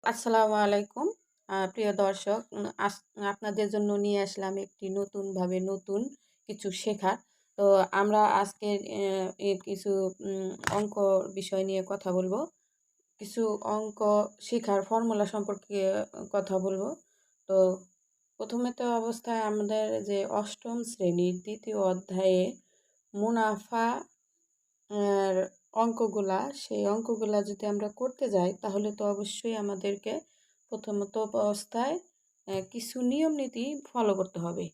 আসসালামু আলাইকুম। প্রিয় দর্শক, আপনাদের জন্য নিয়ে আসলাম একটি নতুন কিছু শেখার। তো আমরা আজকে কিছু অঙ্ক বিষয় নিয়ে কথা বলবো। কিছু অঙ্ক শেখার ফর্মুলা সম্পর্কে কথা বলবো। তো প্রথমে তো অবস্থায় আমাদের যে অষ্টম শ্রেণীর দ্বিতীয় অধ্যায়ে মুনাফা আর সেই অঙ্কগুলা যদি আমরা করতে যাই তাহলে তো অবশ্যই আমাদেরকে প্রথমত অবস্থায় কিছু নিয়ম নীতি ফলো করতে হবে।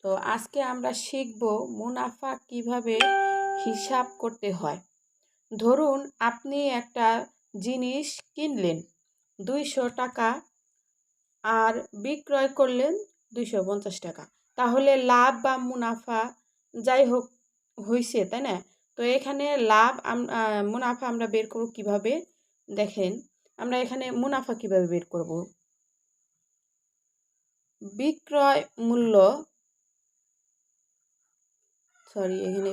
তো আজকে আমরা শিখব মুনাফা কিভাবে হিসাব করতে হয়। ধরুন আপনি একটা জিনিস কিনলেন 200 টাকা আর বিক্রয় করলেন 250 টাকা। তাহলে লাভ বা মুনাফা যাই হোক হইছে, তাই না? তো এখানে মুনাফা আমরা বের করব কিভাবে? দেখেন, আমরা এখানে মুনাফা কিভাবে বের করব? বিক্রয় মূল্য এখানে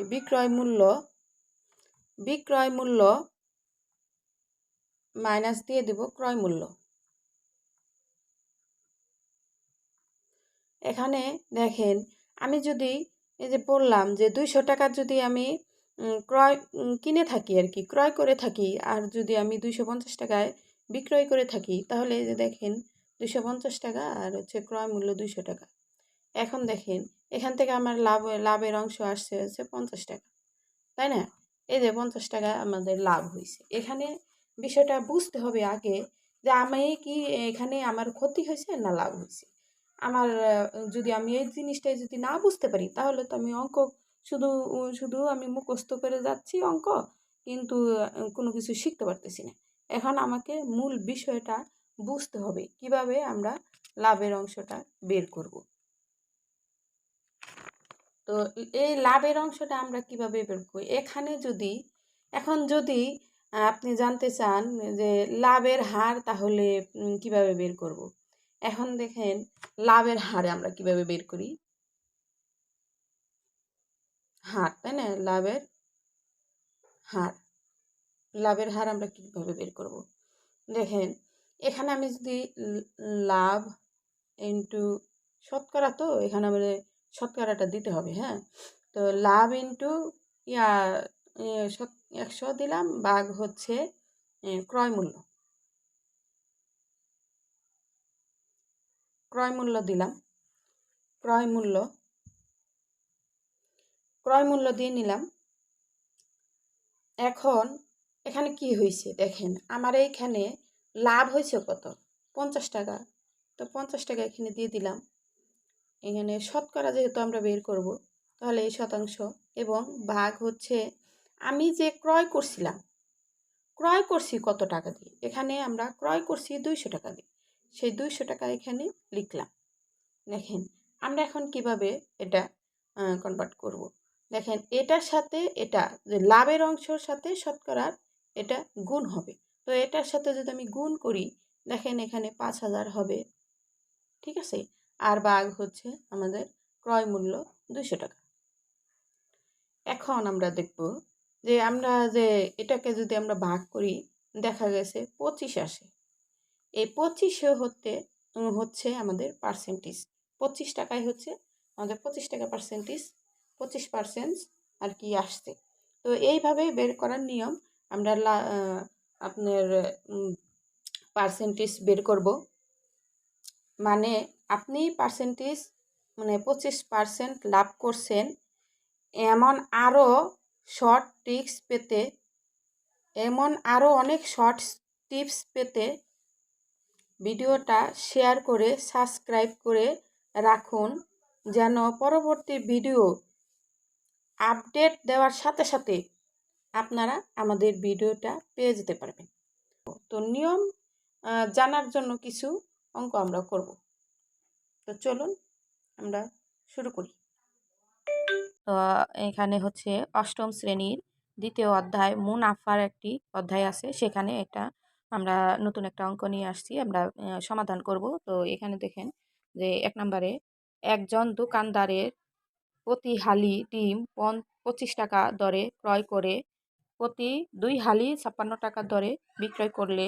বিক্রয় মূল্য মাইনাস দিয়ে দেব ক্রয় মূল্য। এখানে দেখেন, আমি যদি এই যে বললাম যে 200 টাকার যদি আমি কিনে থাকি আর কি, ক্রয় করে থাকি, আর যদি আমি 250 টাকায় বিক্রয় করে থাকি, তাহলে এই যে দেখেন 250 টাকা আর হচ্ছে ক্রয় মূল্য 200 টাকা। এখন দেখেন এখান থেকে আমার লাভের অংশ আসছে হচ্ছে 50 টাকা, তাই না? এই যে 50 টাকা আমাদের লাভ হয়েছে। এখানে বিষয়টা বুঝতে হবে আগে যে আমি কি এখানে আমার ক্ষতি হয়েছে না লাভ হয়েছে। আমার যদি আমি এই জিনিসটাই যদি না বুঝতে পারি তাহলে তো আমি অঙ্ক শুধু শুধু আমি মুখস্থ করে যাচ্ছি অঙ্ক, কিন্তু কোনো কিছু শিখতে পারতেছি না। এখন আমাকে মূল বিষয়টা বুঝতে হবে কিভাবে আমরা লাভের অংশটা বের করব। তো এই লাভের অংশটা আমরা কিভাবে বের করি? এখন যদি আপনি জানতে চান যে লাভের হার, তাহলে কিভাবে বের করব? এখন দেখেন লাভের হারে আমরা কিভাবে বের করি। হার, তাই না? হার লাভের হার আমরা কিভাবে বের করব? দেখেন এখানে আমি যদি লাভ ইন্টু শতকরা, তো এখানে আমাদের শতকরাটা দিতে হবে, হ্যাঁ। তো লাভ ইন্টু ইয়া 100 দিলাম, ভাগ হচ্ছে ক্রয় মূল্য। দিলাম ক্রয় মূল্য দিয়ে নিলাম। এখন এখানে কি হয়েছে দেখেন, আমার এইখানে লাভ হয়েছে কত? 50 টাকা। তো 50 টাকা এখানে দিয়ে দিলাম। এখানে শতকরা যেহেতু আমরা বের করব, তাহলে এই শতাংশ এবং ভাগ হচ্ছে আমি যে ক্রয় করছি কত টাকা দিয়ে। এখানে আমরা ক্রয় করছি 200 টাকা দিয়ে, সেই 200 টাকা এখানে লিখলাম। দেখেন আমরা এখন কিভাবে এটা কনভার্ট করব। দেখেন এটার সাথে এটা যে লাভের অংশের সাথে শতকরার এটা গুণ হবে। তো এটার সাথে যদি আমি গুণ করি, দেখেন এখানে 5000 হবে, ঠিক আছে। আর ভাগ হচ্ছে আমাদের ক্রয় মূল্য 200 টাকা। এখন আমরা দেখব যে আমরা যে এটাকে যদি আমরা ভাগ করি, দেখা গেছে 25 আসে। এই 25 হচ্ছে আমাদের পার্সেন্টেজ। 25 টাকায় হচ্ছে আমাদের 25 টাকা পার্সেন্টেজ, 25% আর কি আসছে। তো এইভাবে বের করার নিয়ম। আমরা আপনার পার্সেন্টেজ বের করব, মানে আপনি পার্সেন্টেজ মানে 25% লাভ করছেন, এমন আরও শর্ট টিপস পেতে এমন আরও অনেক শর্ট টিপস পেতে ভিডিওটা শেয়ার করে সাবস্ক্রাইব করে রাখুন, যেন পরবর্তী ভিডিও আপডেট দেওয়ার সাথে সাথে আপনারা আমাদের ভিডিওটা পেয়ে যেতে পারবেন। তো নিয়ম জানার জন্য কিছু অঙ্ক আমরা করব। তো চলুন আমরা শুরু করি। তো এখানে হচ্ছে অষ্টম শ্রেণীর দ্বিতীয় অধ্যায় মুনাফার একটি অধ্যায় আছে, সেখানে আমরা নতুন একটা অঙ্ক নিয়ে আসছি, আমরা সমাধান করব। তো এখানে দেখেন যে 1 নম্বরে একজন দোকানদারের প্রতি হালি ডিম 25 টাকা দরে ক্রয় করে প্রতি 2 হালি 56 টাকা দরে বিক্রয় করলে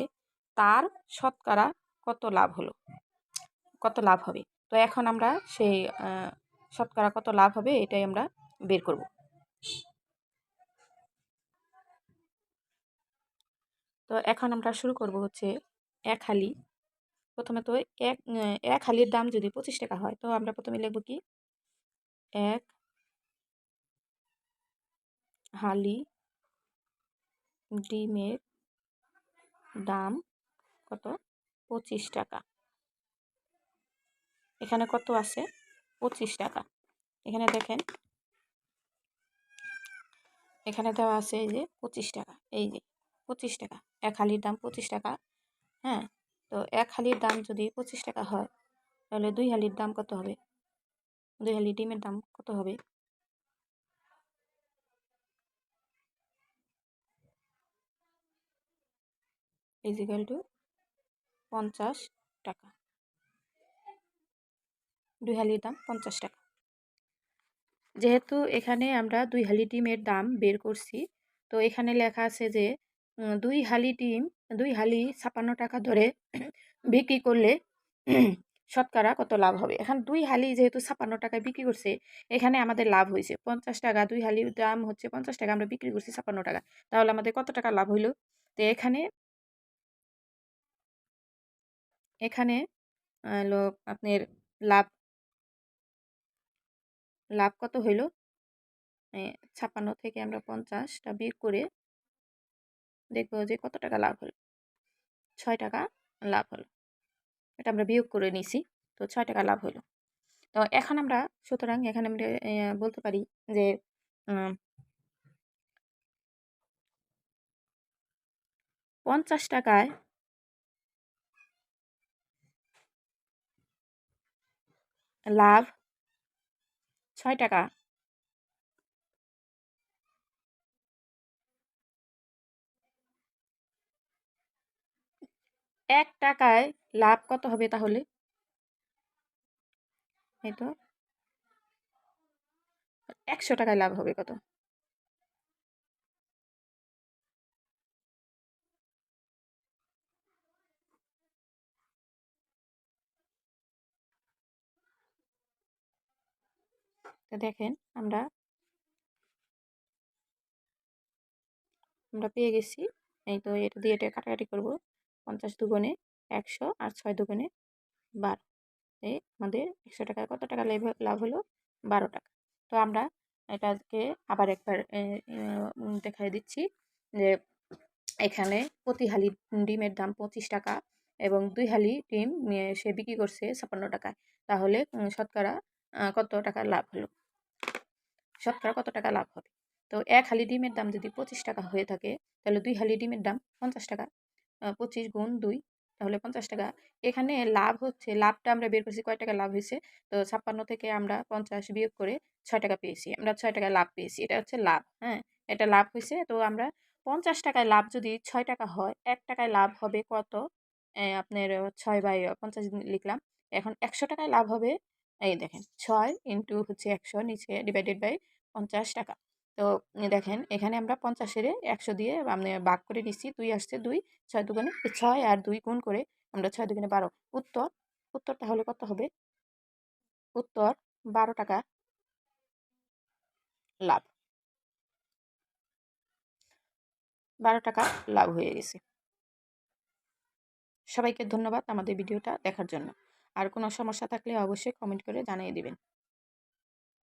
তার শতকরা কত লাভ হলো, কত লাভ হবে। তো এখন আমরা সেই শতকরা কত লাভ হবে এটাই আমরা বের করব। তো এখন আমরা শুরু করব হচ্ছে এক হালি। প্রথমে তো এক হালির দাম যদি 25 টাকা হয়, তো আমরা প্রথমে লিখব কি, এক হালি ডিমের দাম কত, 25 টাকা। এখানে কত আছে, 25 টাকা। এখানে দেখেন, এখানে দেওয়া আছে এই যে 25 টাকা, এই যে 25 টাকা, এক হালির দাম 25 টাকা। হ্যাঁ, তো এক হালির দাম যদি 25 টাকা হয়, তাহলে দুই হালির দাম কত হবে, দুই হালি ডিমের দাম কত হবে, ইজিক্যাল টু 50 টাকা। দুই হালির দাম 50 টাকা। যেহেতু এখানে আমরা দুই হালি ডিমের দাম বের করছি, তো এখানে লেখা আছে যে দুই হালি ডিম, দুই হালি 56 টাকা ধরে বিক্রি করলে শতকরা কত লাভ হবে। এখন দুই হালি যেহেতু 56 টাকায় বিক্রি করছে, এখানে আমাদের লাভ হয়েছে 50 টাকা। দুই হালির দাম হচ্ছে 50 টাকা, আমরা বিক্রি করছি 56 টাকা, তাহলে আমাদের কত টাকা লাভ হইলো। তো এখানে এখানে আপনার লাভ, লাভ কত হইল, 56 থেকে আমরা 50টা বিয়োগ করে দেখবো যে কত টাকা লাভ হলো, 6 টাকা লাভ হলো। এটা আমরা বিয়োগ করে নিছি, তো 6 টাকা লাভ হলো। তো এখন আমরা, সুতরাং এখানে আমরা বলতে পারি যে 50 টাকায় লাভ 6 টাকা, 1 টাকায় লাভ কত হবে তাহলে, এই তো 100 টাকায় লাভ হবে কত। তো দেখেন আমরা পেয়ে গেছি। এই তো এটা দিয়ে এটা কাটাকাটি করব, 50 দুগুণে 100 আর 6 দুগুণে 12, এই আমাদের 100 টাকায় কত টাকা লাভ হলো, 12 টাকা। তো আমরা এটাকে আবার একবার দেখাই দিচ্ছি যে এখানে প্রতি হালি ডিমের দাম 25 টাকা এবং 2 হালি ডিম সে বিক্রি করছে 56 টাকায়, তাহলে শতকরা কত টাকা লাভ হলো, শতকরা কত টাকা লাভ হবে। তো এক হালি ডিমের দাম যদি 25 টাকা হয়ে থাকে, তাহলে 2 হালি ডিমের দাম 50 টাকা, 25 গুণ 2, তাহলে 50 টাকা। এখানে লাভ হচ্ছে, লাভটা আমরা বের করছি কয় টাকা লাভ হয়েছে, তো 56 থেকে আমরা 50 বিয়োগ করে 6 টাকা পেয়েছি, আমরা 6 টাকা লাভ পেয়েছি, এটা হচ্ছে লাভ। হ্যাঁ, এটা লাভ হয়েছে। তো আমরা 50 টাকায় লাভ যদি 6 টাকা হয়, 1 টাকায় লাভ হবে কত, আপনার 6/50 লিখলাম। এখন 100 টাকায় লাভ হবে, এই দেখেন 6 ইন্টু হচ্ছে 100 নিচে ডিভাইডেড বাই 50 টাকা। তো দেখেন এখানে আমরা 50-এর 100 দিয়ে আমি ভাগ করে নিচ্ছি, 2 আসছে 2, 6 দুগুণে 6 আর 2 গুণ করে আমরা 6 দুগুণে 12। উত্তর, উত্তর তাহলে কত হবে, উত্তর 12 টাকা লাভ, 12 টাকা লাভ হয়ে গেছে। সবাইকে ধন্যবাদ আমাদের ভিডিওটা দেখার জন্য। আর কোনো সমস্যা থাকলে অবশ্যই কমেন্ট করে জানিয়ে দিবেন।